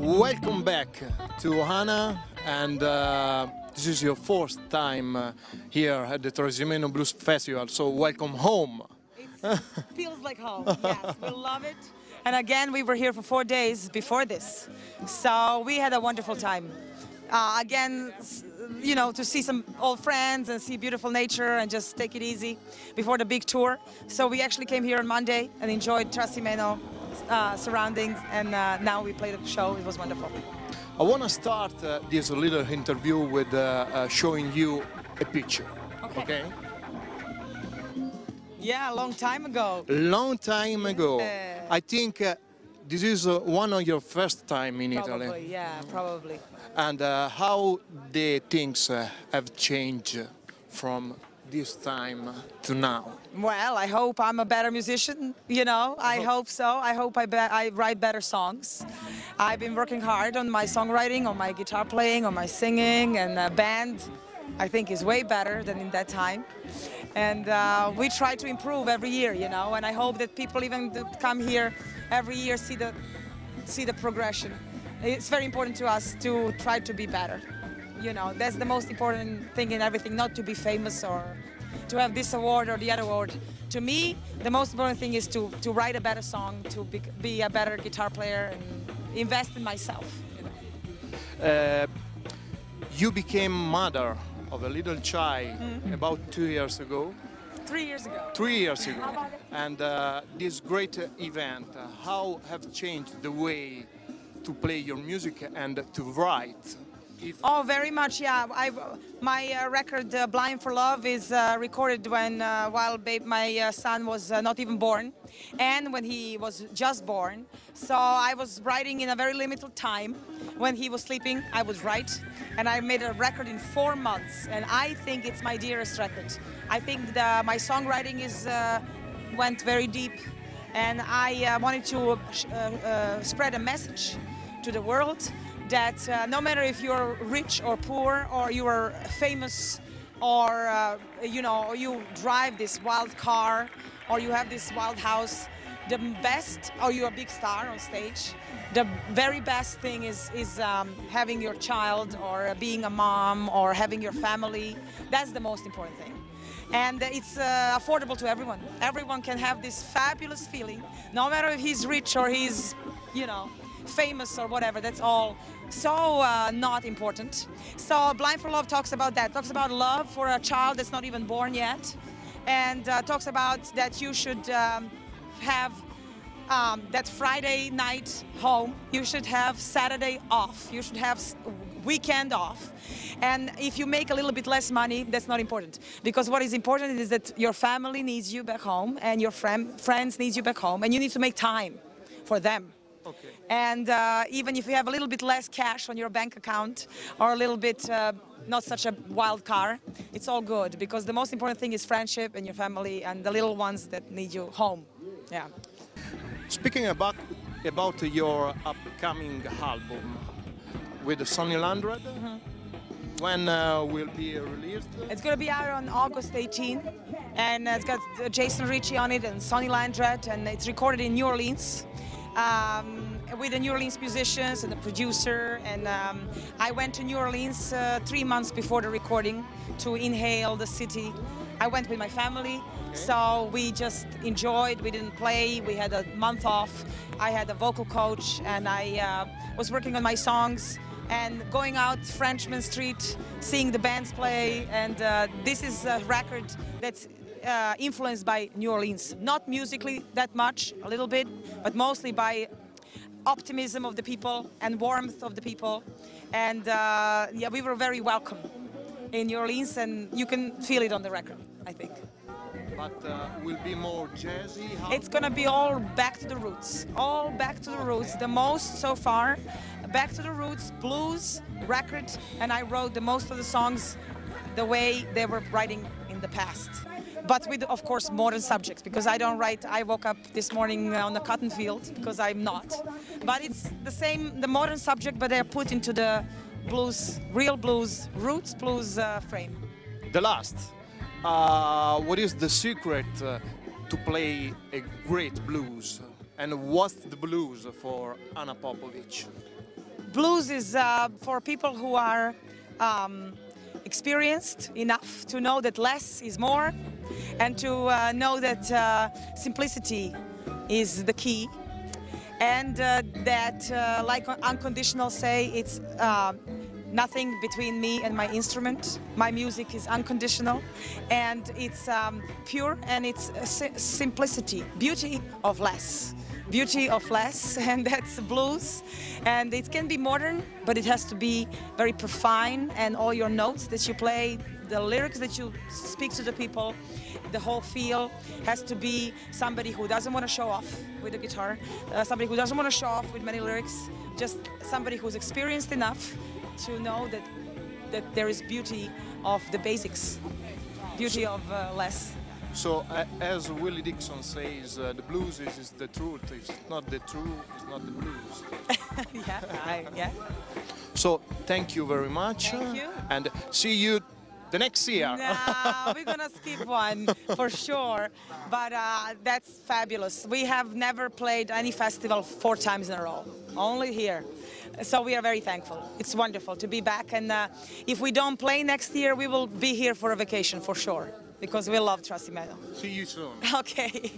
Welcome back to Ana, and this is your fourth time here at the Trasimeno Blues Festival, so welcome home. It feels like home, yes, we love it. And again, we were here for 4 days before this, so we had a wonderful time. Again, you know, to see some old friends and see beautiful nature and just take it easy before the big tour. So we actually came here on Monday and enjoyed Trasimeno surroundings, and now we played the show. It was wonderful. I want to start this little interview with showing you a picture. Okay? Yeah, a long time ago. Long time ago. I think this is one of your first time in Probably, Italy. yeah, probably. And how the things have changed from this time to now? Well, I hope I'm a better musician, you know, I hope so. I hope I write better songs. I've been working hard on my songwriting, on my guitar playing, on my singing, and band, I think, is way better than in that time. And we try to improve every year, you know, and I hope that people even that come here every year see the progression. It's very important to us to try to be better. You know, that's the most important thing in everything, not to be famous or to have this award or the other award. To me, the most important thing is to write a better song, to be a better guitar player and invest in myself. You know. You became mother of a little child about 2 years ago. 3 years ago. 3 years ago. And this great event, how have changed the way to play your music and to write? Oh, very much, yeah. My record, Blind for Love, is recorded while my son was not even born, and when he was just born. So I was writing in a very limited time. When he was sleeping, I would write, and I made a record in 4 months, and I think it's my dearest record. I think my songwriting went very deep, and I wanted to spread a message to the world that no matter if you're rich or poor, or you are famous, or you know, you drive this wild car, or you have this wild house, the best, or you're a big star on stage, the very best thing is having your child, or being a mom, or having your family. That's the most important thing. And it's affordable to everyone. Everyone can have this fabulous feeling, no matter if he's rich or he's, you know, famous or whatever. That's all so not important. So Blind for Love talks about that, talks about love for a child that's not even born yet, and talks about that you should have that Friday night home, you should have Saturday off, you should have weekend off. And if you make a little bit less money, that's not important, because what is important is that your family needs you back home, and your friends need you back home, and you need to make time for them. Okay. And even if you have a little bit less cash on your bank account, or a little bit not such a wild car, it's all good, because the most important thing is friendship and your family and the little ones that need you home. Yeah. Speaking about your upcoming album with Sonny Landred, when will be released? It's going to be out on August 18, and it's got Jason Ricci on it and Sonny Landred, and it's recorded in New Orleans. With the New Orleans musicians and the producer, and I went to New Orleans 3 months before the recording to inhale the city. I went with my family, so we just enjoyed. We didn't play, we had a month off. I had a vocal coach, and I was working on my songs and going out Frenchman Street, seeing the bands play, and this is a record that's influenced by New Orleans. Not musically that much, a little bit, but mostly by optimism of the people and warmth of the people. And yeah, we were very welcome in New Orleans, and you can feel it on the record, I think. But will be more jazzy? It's gonna be all back to the roots. All back to the roots. The most so far, back to the roots, blues record, and I wrote the most of the songs the way they were writing in the past. But with, of course, modern subjects, because I don't write, I woke up this morning on a cotton field, because I'm not. But it's the same, the modern subject, but they're put into the blues, real blues, roots blues frame. The last. What is the secret to play a great blues? And what's the blues for Ana Popovic? Blues is for people who are experienced enough to know that less is more, and to know that simplicity is the key, and that, like Unconditional say, it's nothing between me and my instrument. My music is unconditional, and it's pure, and it's simplicity, beauty of less. Beauty of less, and that's blues. And it can be modern, but it has to be very profound, and all your notes that you play, the lyrics that you speak to the people, the whole feel has to be somebody who doesn't want to show off with the guitar, somebody who doesn't want to show off with many lyrics, just somebody who's experienced enough to know that there is beauty of the basics, beauty of less. So, as Willie Dixon says, the blues is the truth. If it's not the truth, it's not the blues. Yeah. So, thank you very much. Thank you. And see you the next year. No, we're gonna skip one for sure, but that's fabulous. We have never played any festival 4 times in a row, only here. So we are very thankful. It's wonderful to be back, and if we don't play next year, we will be here for a vacation for sure, because we love Trasimeno. See you soon. Okay.